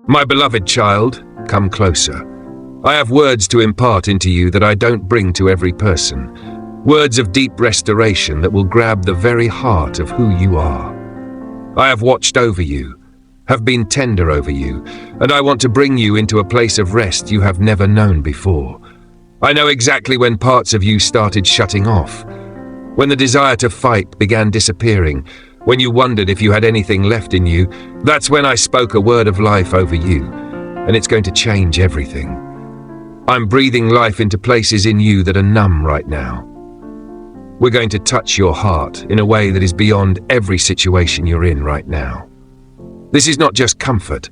My beloved child, come closer. I have words to impart into you that I don't bring to every person. Words of deep restoration that will grab the very heart of who you are. I have watched over you, have been tender over you, and I want to bring you into a place of rest you have never known before. I know exactly when parts of you started shutting off, when the desire to fight began disappearing, when you wondered if you had anything left in you. That's when I spoke a word of life over you, and it's going to change everything. I'm breathing life into places in you that are numb right now. We're going to touch your heart in a way that is beyond every situation you're in right now. This is not just comfort,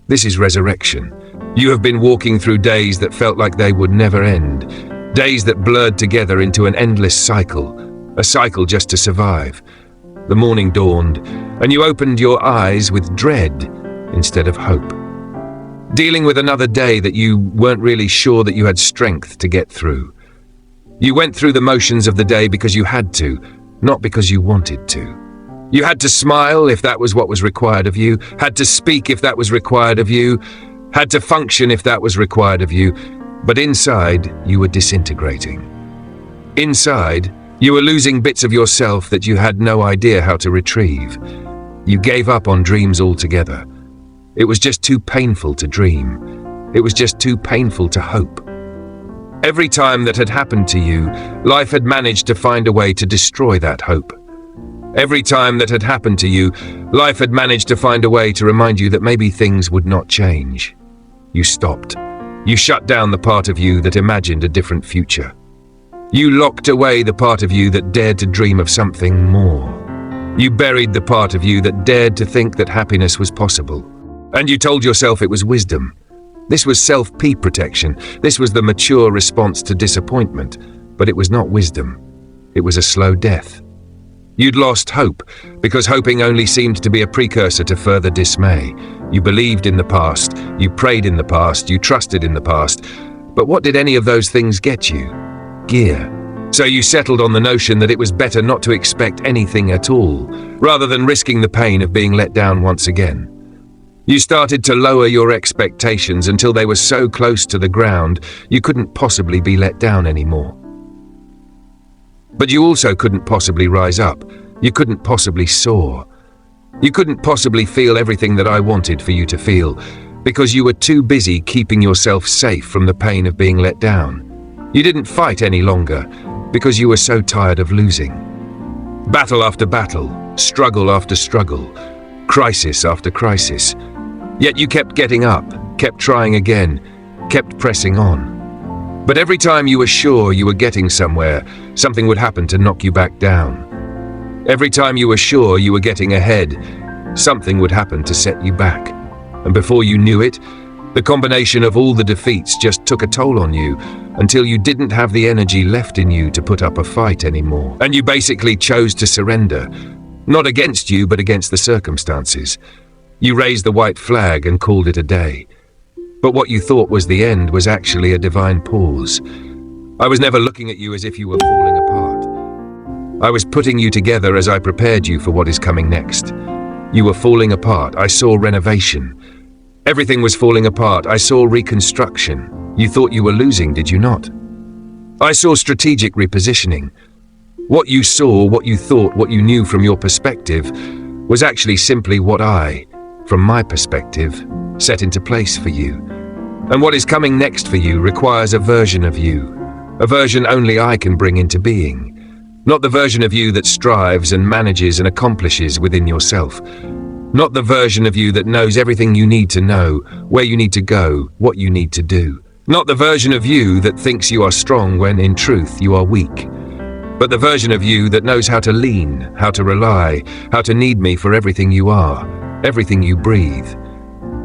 this is resurrection. You have been walking through days that felt like they would never end, days that blurred together into an endless cycle, a cycle just to survive. The morning dawned, and you opened your eyes with dread instead of hope. Dealing with another day that you weren't really sure that you had strength to get through. You went through the motions of the day because you had to, not because you wanted to. You had to smile if that was what was required of you, had to speak if that was required of you, had to function if that was required of you, but inside you were disintegrating. Inside, you were losing bits of yourself that you had no idea how to retrieve. You gave up on dreams altogether. It was just too painful to dream. It was just too painful to hope. Every time that had happened to you, life had managed to find a way to destroy that hope. Every time that had happened to you, life had managed to find a way to remind you that maybe things would not change. You stopped. You shut down the part of you that imagined a different future. You locked away the part of you that dared to dream of something more. You buried the part of you that dared to think that happiness was possible. And you told yourself it was wisdom. This was self-protection. This was the mature response to disappointment. But it was not wisdom. It was a slow death. You'd lost hope, because hoping only seemed to be a precursor to further dismay. You believed in the past, you prayed in the past, you trusted in the past. But what did any of those things get you? Gear. So you settled on the notion that it was better not to expect anything at all, rather than risking the pain of being let down once again. You started to lower your expectations until they were so close to the ground you couldn't possibly be let down anymore. But you also couldn't possibly rise up. You couldn't possibly soar. You couldn't possibly feel everything that I wanted for you to feel, because you were too busy keeping yourself safe from the pain of being let down. You didn't fight any longer, because you were so tired of losing. Battle after battle, struggle after struggle, crisis after crisis. Yet you kept getting up, kept trying again, kept pressing on. But every time you were sure you were getting somewhere, something would happen to knock you back down. Every time you were sure you were getting ahead, something would happen to set you back. And before you knew it, the combination of all the defeats just took a toll on you until you didn't have the energy left in you to put up a fight anymore. And you basically chose to surrender, not against you, but against the circumstances. You raised the white flag and called it a day. But what you thought was the end was actually a divine pause. I was never looking at you as if you were falling apart. I was putting you together as I prepared you for what is coming next. You were falling apart. I saw renovation. Everything was falling apart. I saw reconstruction. You thought you were losing, did you not? I saw strategic repositioning. What you saw, what you thought, what you knew from your perspective was actually simply what I, from my perspective, set into place for you. And what is coming next for you requires a version of you, a version only I can bring into being. Not the version of you that strives and manages and accomplishes within yourself. Not the version of you that knows everything you need to know, where you need to go, what you need to do. Not the version of you that thinks you are strong when in truth you are weak. But the version of you that knows how to lean, how to rely, how to need me for everything you are, everything you breathe.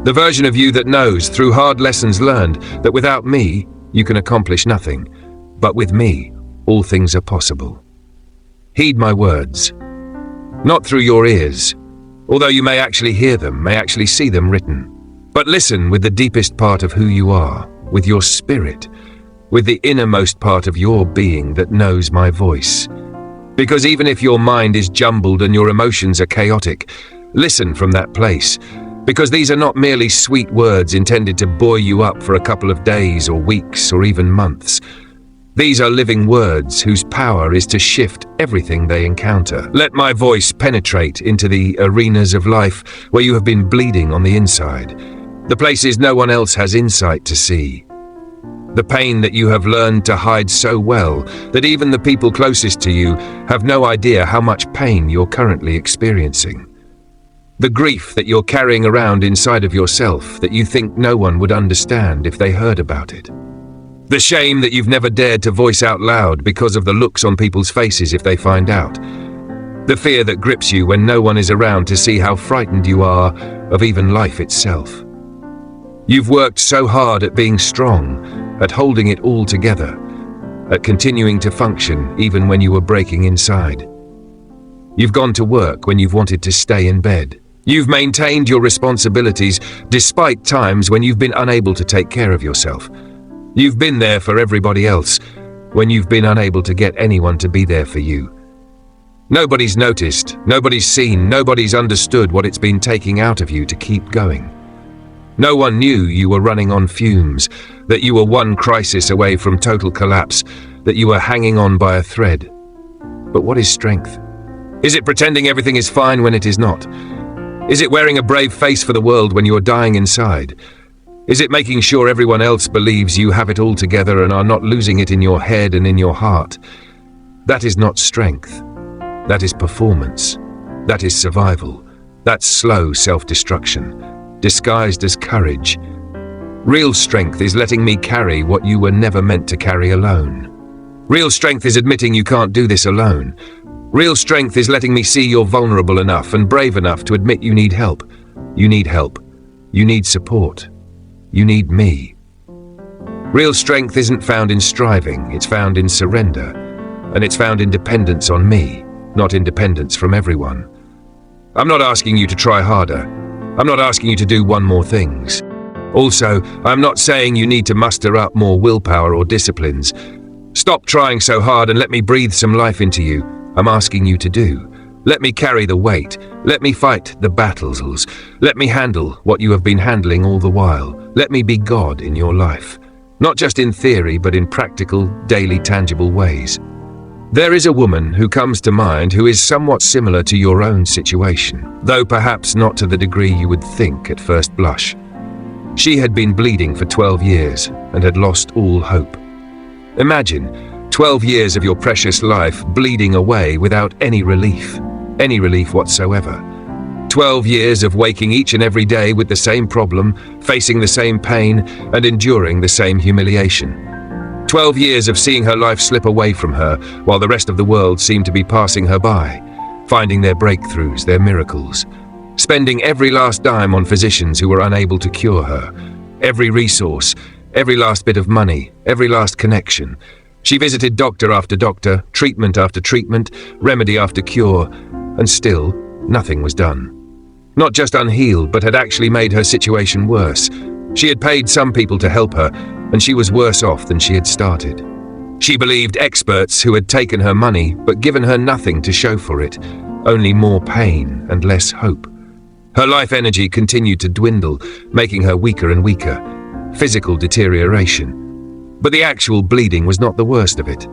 The version of you that knows, through hard lessons learned, that without me, you can accomplish nothing. But with me, all things are possible. Heed my words. Not through your ears, although you may actually hear them, may actually see them written. But listen with the deepest part of who you are, with your spirit, with the innermost part of your being that knows my voice. Because even if your mind is jumbled and your emotions are chaotic, listen from that place, Because these are not merely sweet words intended to buoy you up for a couple of days or weeks or even months. These are living words whose power is to shift everything they encounter. Let my voice penetrate into the arenas of life where you have been bleeding on the inside, the places no one else has insight to see. The pain that you have learned to hide so well that even the people closest to you have no idea how much pain you're currently experiencing. The grief that you're carrying around inside of yourself that you think no one would understand if they heard about it. The shame that you've never dared to voice out loud because of the looks on people's faces if they find out. The fear that grips you when no one is around to see how frightened you are of even life itself. You've worked so hard at being strong, at holding it all together, at continuing to function even when you were breaking inside. You've gone to work when you've wanted to stay in bed. You've maintained your responsibilities despite times when you've been unable to take care of yourself. You've been there for everybody else when you've been unable to get anyone to be there for you. Nobody's noticed, nobody's seen, nobody's understood what it's been taking out of you to keep going. No one knew you were running on fumes, that you were one crisis away from total collapse, that you were hanging on by a thread. But what is strength? Is it pretending everything is fine when it is not? Is it wearing a brave face for the world when you're dying inside? Is it making sure everyone else believes you have it all together and are not losing it in your head and in your heart? That is not strength. That is performance. That is survival. That's slow self-destruction, disguised as courage. Real strength is letting me carry what you were never meant to carry alone. Real strength is admitting you can't do this alone. Real strength is letting me see you're vulnerable enough and brave enough to admit you need help. You need help. You need support. You need me. Real strength isn't found in striving, it's found in surrender. And it's found in dependence on me, not independence from everyone. I'm not asking you to try harder. I'm not asking you to do one more things. Also, I'm not saying you need to muster up more willpower or disciplines. Stop trying so hard and let me breathe some life into you. I'm asking you to do. Let me carry the weight. Let me fight the battles. Let me handle what you have been handling all the while. Let me be God in your life. Not just in theory, but in practical, daily, tangible ways. There is a woman who comes to mind who is somewhat similar to your own situation, though perhaps not to the degree you would think at first blush. She had been bleeding for 12 years and had lost all hope. Imagine 12 years of your precious life bleeding away without any relief whatsoever. 12 years of waking each and every day with the same problem, facing the same pain, and enduring the same humiliation. 12 years of seeing her life slip away from her while the rest of the world seemed to be passing her by, finding their breakthroughs, their miracles. Spending every last dime on physicians who were unable to cure her. Every resource, every last bit of money, every last connection. She visited doctor after doctor, treatment after treatment, remedy after cure, and still nothing was done. Not just unhealed, but had actually made her situation worse. She had paid some people to help her, and she was worse off than she had started. She believed experts who had taken her money, but given her nothing to show for it, only more pain and less hope. Her life energy continued to dwindle, making her weaker and weaker. Physical deterioration. But the actual bleeding was not the worst of it.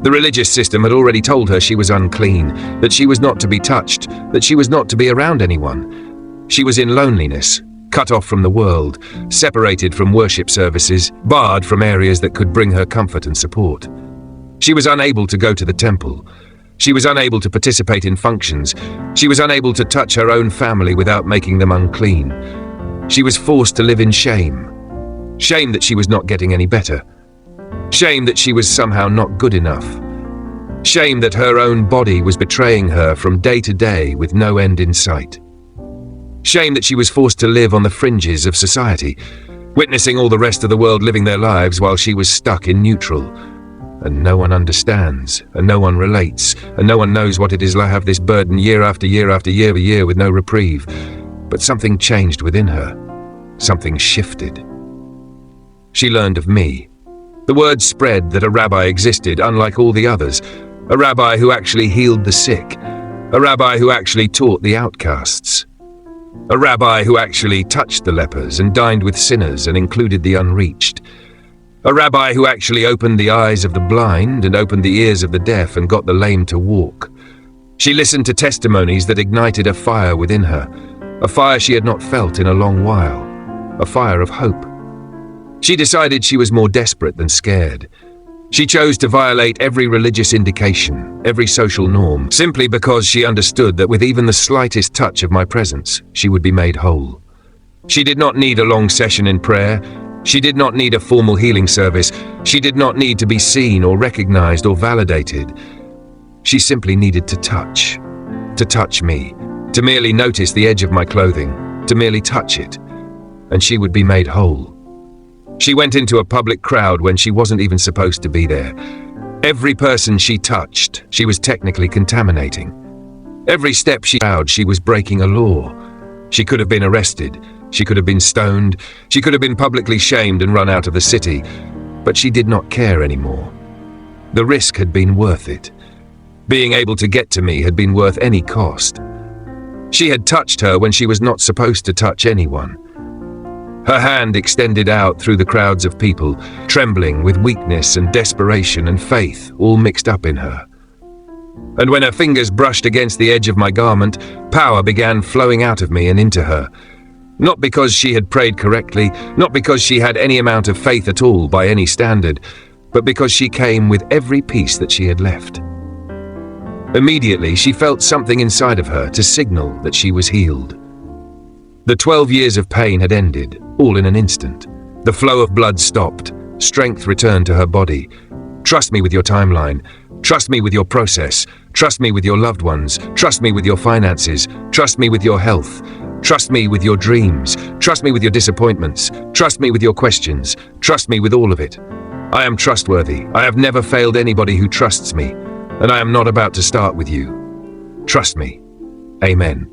The religious system had already told her she was unclean, that she was not to be touched, that she was not to be around anyone. She was in loneliness, cut off from the world, separated from worship services, barred from areas that could bring her comfort and support. She was unable to go to the temple. She was unable to participate in functions. She was unable to touch her own family without making them unclean. She was forced to live in shame. Shame that she was not getting any better. Shame that she was somehow not good enough. Shame that her own body was betraying her from day to day with no end in sight. Shame that she was forced to live on the fringes of society, witnessing all the rest of the world living their lives while she was stuck in neutral. And no one understands, and no one relates, and no one knows what it is like to have this burden year after year after year with no reprieve. But something changed within her. Something shifted. She learned of me. The word spread that a rabbi existed unlike all the others, a rabbi who actually healed the sick, a rabbi who actually taught the outcasts. A rabbi who actually touched the lepers and dined with sinners and included the unreached. A rabbi who actually opened the eyes of the blind and opened the ears of the deaf and got the lame to walk. She listened to testimonies that ignited a fire within her, a fire she had not felt in a long while, a fire of hope. She decided she was more desperate than scared. She chose to violate every religious indication, every social norm, simply because she understood that with even the slightest touch of my presence, she would be made whole. She did not need a long session in prayer. She did not need a formal healing service. She did not need to be seen or recognized or validated. She simply needed to touch me, to merely notice the edge of my clothing, to merely touch it, and she would be made whole. She went into a public crowd when she wasn't even supposed to be there. Every person she touched, she was technically contaminating. Every step she took, she was breaking a law. She could have been arrested. She could have been stoned. She could have been publicly shamed and run out of the city. But she did not care anymore. The risk had been worth it. Being able to get to me had been worth any cost. She had touched her when she was not supposed to touch anyone. Her hand extended out through the crowds of people, trembling with weakness and desperation and faith all mixed up in her. And when her fingers brushed against the edge of my garment, power began flowing out of me and into her. Not because she had prayed correctly, not because she had any amount of faith at all by any standard, but because she came with every piece that she had left. Immediately, she felt something inside of her to signal that she was healed. The 12 years of pain had ended, all in an instant. The flow of blood stopped. Strength returned to her body. Trust me with your timeline. Trust me with your process. Trust me with your loved ones. Trust me with your finances. Trust me with your health. Trust me with your dreams. Trust me with your disappointments. Trust me with your questions. Trust me with all of it. I am trustworthy. I have never failed anybody who trusts me, and I am not about to start with you. Trust me. Amen.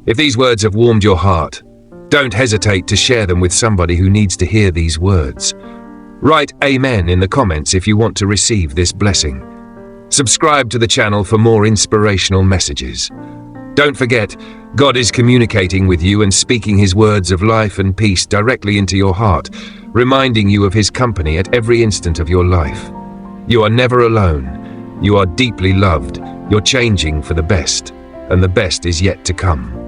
If these words have warmed your heart, don't hesitate to share them with somebody who needs to hear these words. Write Amen in the comments if you want to receive this blessing. Subscribe to the channel for more inspirational messages. Don't forget, God is communicating with you and speaking His words of life and peace directly into your heart, reminding you of His company at every instant of your life. You are never alone. You are deeply loved. You're changing for the best, and the best is yet to come.